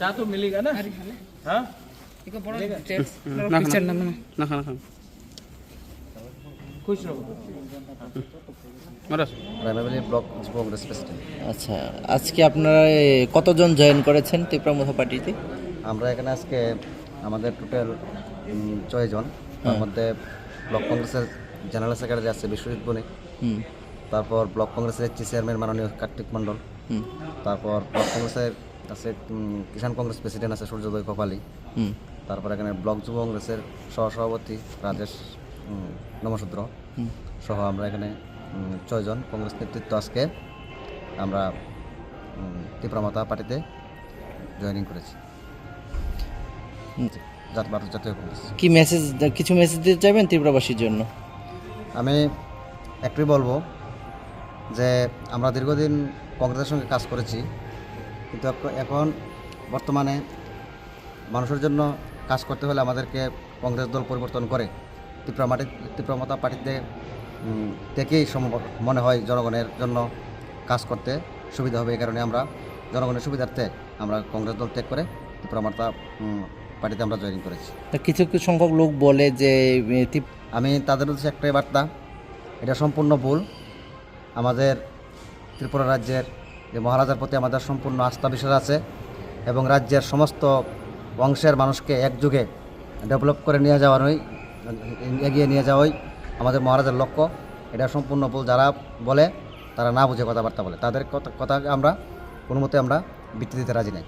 चा तो मिलेगा ना? हाँ পিকচার না না না না खुश रहो। প্রাইমারি ব্লক যুব কংগ্রেস প্রেসিডেন্ট। আচ্ছা, আজকে আপনারা কতজন জয়েন করেছেন তীব্রমথা পার্টিতে? আমরা এখানে আজকে আমাদের টোটাল 6 জন, তার মধ্যে ব্লক কংগ্রেসের জেনারেল সেক্রেটারি আছে বিশ্বজিৎ বণিক, তারপর ব্লক কংগ্রেসের চেয়ারম্যান মাননীয় কার্তিক মণ্ডল, তারপর ব্লক কংগ্রেসের আছে কিষাণ কংগ্রেস প্রেসিডেন্ট আছে সূর্যোদয় কপালি, তারপর এখানে ব্লক যুব কংগ্রেসের সহসভাপতি রাজেশ নমশূদ্র সহ আমরা এখানে 6 জন কংগ্রেস নেতৃত্ব আজকে আমরা তীব্রমথা পার্টিতে জয়েনিং করেছি, ভারত জাতীয় কংগ্রেস। কি মেসেজ, কিছু মেসেজ দিতে চাইবেন তীব্রবাসীর জন্য? আমি একটুই বলবো যে আমরা দীর্ঘদিন কংগ্রেসের সঙ্গে কাজ করেছি, কিন্তু এখন বর্তমানে মানুষের জন্য কাজ করতে হলে আমাদেরকে কংগ্রেস দল পরিবর্তন করে তীব্রমথা পার্টিতে থেকেই সম্ভব মনে হয় জনগণের জন্য কাজ করতে সুবিধা হবে। এই কারণে আমরা জনগণের সুবিধার্থে আমরা কংগ্রেস দল ত্যাগ করে তীব্রমথা পার্টিতে আমরা জয়েনিং করেছি। কিছু কিছু সংখ্যক লোক বলে যে আমি তাদের উদ্দেশ্যে একটাই বার্তা, এটা সম্পূর্ণ ভুল। আমাদের ত্রিপুরা রাজ্যের যে মহারাজার প্রতি আমাদের সম্পূর্ণ আস্থা বিশ্বাস আছে এবং রাজ্যের সমস্ত অংশের মানুষকে একযোগে ডেভেলপ করে নিয়ে যাওয়ারই, এগিয়ে নিয়ে যাওয়াই আমাদের মহারাজার লক্ষ্য। এটা সম্পূর্ণ ভুল। যারা বলে তারা না বুঝে কথাবার্তা বলে, তাদের কথা আমরা কোনো মতে আমরা ভিত্তি দিতে রাজি নাই।